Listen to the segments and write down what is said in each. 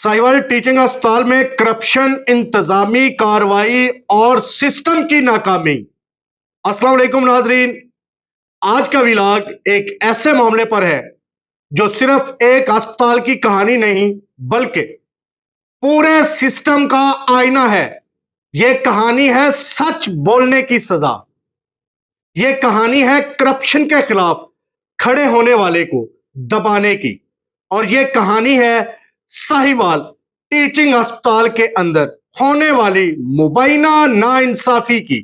Sahiwal teaching अस्पताल में corruption, इंतजामी कार्रवाई और सिस्टम की नाकामी। अस्सलाम वालेकुम नाजरीन, आज का विलाग एक ऐसे मामले पर है जो सिर्फ एक अस्पताल की कहानी नहीं बल्कि पूरे सिस्टम का आईना है। यह कहानी है सच बोलने की सजा। यह कहानी है करप्शन के खिलाफ खड़े होने वाले को दबाने की। और यह कहानी है साहिवाल टीचिंग अस्पताल के अंदर होने वाली मुबैना नाइंसाफी की।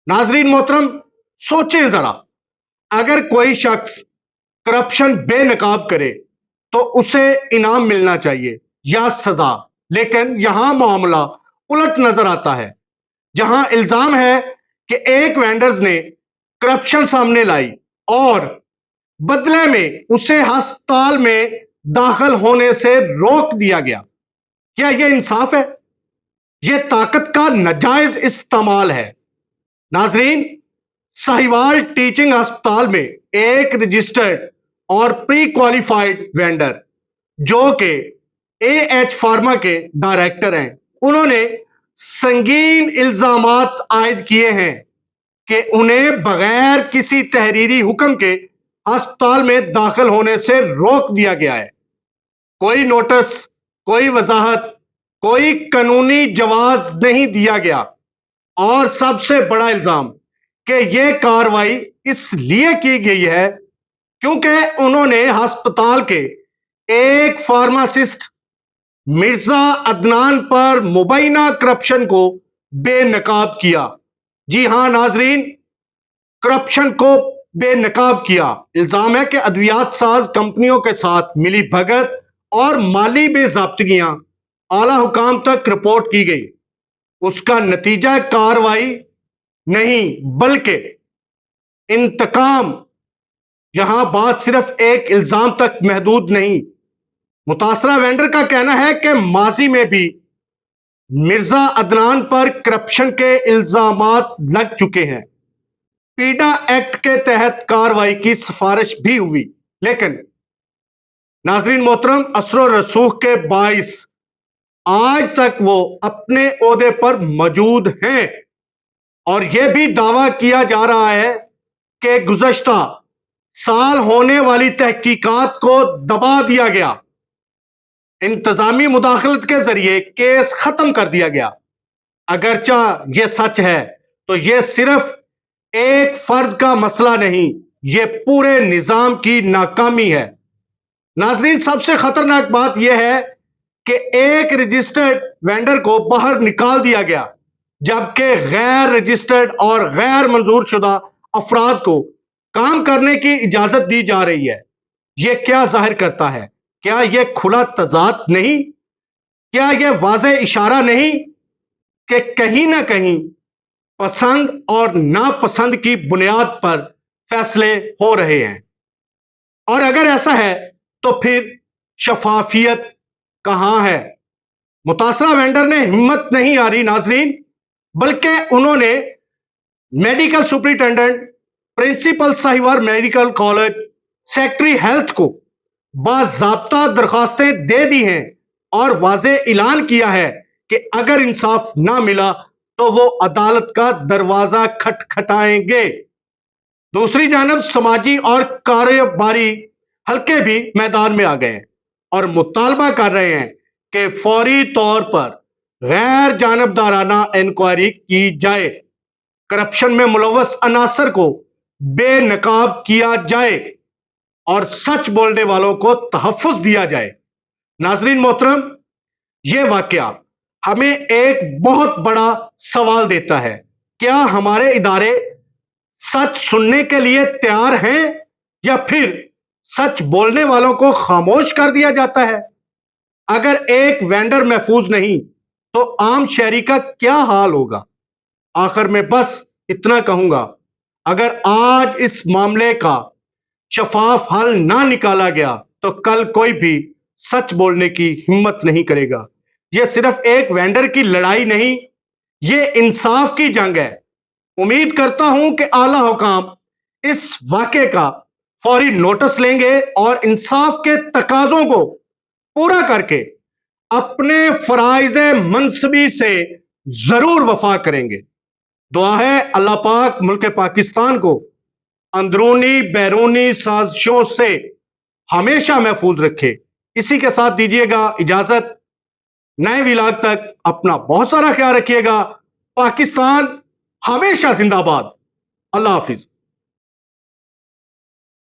नाजरीन मोहतरम, सोचें जरा, अगर कोई शख्स करप्शन बेनकाब करे तो उसे इनाम मिलना चाहिए या सजा, लेकिन यहां मामला उलट नजर आता है। जहां इल्जाम है कि एक वेंडर्स ने करप्शन सामने लाई और बदले में उसे अस्पताल में दाखिल होने से रोक दिया गया। क्या यह इंसाफ है? यह ताकत का नाजायज इस्तेमाल है। नाजरीन, साहिवाल टीचिंग अस्पताल में एक रजिस्टर्ड और प्री क्वालिफाइड वेंडर जो कि एएच फार्मा के डायरेक्टर हैं, उन्होंने संगीन इल्जामात आयद किए हैं कि उन्हें बगैर किसी तहरीरी हुक्म के अस्पताल में दाखिल होने से रोक दिया गया है। कोई नोटिस, कोई वजाहत, कोई कानूनी जवाज नहीं दिया गया। और सबसे बड़ा इल्जाम कि यह कार्रवाई इसलिए की गई है क्योंकि उन्होंने अस्पताल के एक फार्मासिस्ट मिर्जा अदनान पर मुबैना करप्शन को बेनकाब किया। जी हां नाजरीन, करप्शन को बेनकाब किया। इल्जाम है कि अद्वियात साज कंपनियों के साथ मिली भगत और माली बेज़ाब्तगियां आला हुकाम तक रिपोर्ट की गई। उसका नतीजा कार्रवाई नहीं बल्कि इंतकाम। यहां बात सिर्फ एक इल्जाम तक महदूद नहीं। मुतासरा वेंडर का कहना है कि माजी में भी मिर्जा अदनान पर करप्शन के इल्जामात लग चुके हैं। पीडा एक्ट के तहत कार्रवाई की सिफारिश भी हुई, लेकिन नाजरीन मोहतरम, असरो रसूख के बाइस आज तक वो अपने ओहदे पर मौजूद हैं। और यह भी दावा किया जा रहा है कि गुज़श्ता साल होने वाली तहकीकात को दबा दिया गया, इंतजामी मुदाखलत के जरिए केस खत्म कर दिया गया। अगरचा यह सच है तो यह सिर्फ एक फर्द का मसला नहीं, यह पूरे निजाम की नाकामी है। नाजरीन, सबसे खतरनाक बात यह है कि एक रजिस्टर्ड वेंडर को बाहर निकाल दिया गया, जबकि गैर रजिस्टर्ड और गैर मंजूर शुदा अफराद को काम करने की इजाजत दी जा रही है। यह क्या जाहिर करता है? क्या यह खुला तजाद नहीं? क्या यह वाज़े इशारा नहीं कि कहीं ना कहीं पसंद और नापसंद की बुनियाद पर फैसले हो रहे हैं? और अगर ऐसा है तो फिर शफाफियत कहां है? मुतासरा वेंडर ने हिम्मत नहीं हारी नाजरीन, बल्कि उन्होंने medical superintendent, principal Sahiwal medical college, secretary health को बाज़ाब्ता दरखास्तें दे दी हैं और वाज़े ऐलान किया है कि अगर इंसाफ ना मिला तो वो अदालत का दरवाजा खटखटाएंगे। दूसरी जानब समाजी और कारोबारी हल्के भी मैदान में आ गए हैं और मुतालबा कर रहे हैं कि फौरी तौर पर गैर जानबदाराना इंक्वायरी की जाए, करप्शन में मुलव्वस अनासर को बेनकाब किया जाए और सच बोलने वालों को तहफ़्फ़ुज़ दिया जाए। नाजरीन मोहतरम, यह वाकया हमें एक बहुत बड़ा सवाल देता है। क्या हमारे इदारे सच सुनने के लिए तैयार हैं या फिर सच बोलने वालों को खामोश कर दिया जाता है? अगर एक वेंडर महफूज नहीं तो आम शहरी का क्या हाल होगा? आखिर में बस इतना कहूंगा, अगर आज इस मामले का शफाफ हल ना निकाला गया तो कल कोई भी सच बोलने की हिम्मत नहीं करेगा। यह सिर्फ एक वेंडर की लड़ाई नहीं, यह इंसाफ की जंग है। उम्मीद करता हूं कि आला हुकाम इस वाक़े का फौरी नोटिस लेंगे और इंसाफ के तकाजों को पूरा करके اپنے فرائض منصبی سے ضرور وفا کریں گے۔ دعا ہے اللہ پاک ملک پاکستان کو اندرونی بیرونی سازشوں سے ہمیشہ محفوظ رکھے۔ اسی کے ساتھ دیجیے گا اجازت، نئے ولاگ تک اپنا بہت سارا خیال رکھیے گا۔ پاکستان ہمیشہ زندہ باد۔ اللہ حافظ۔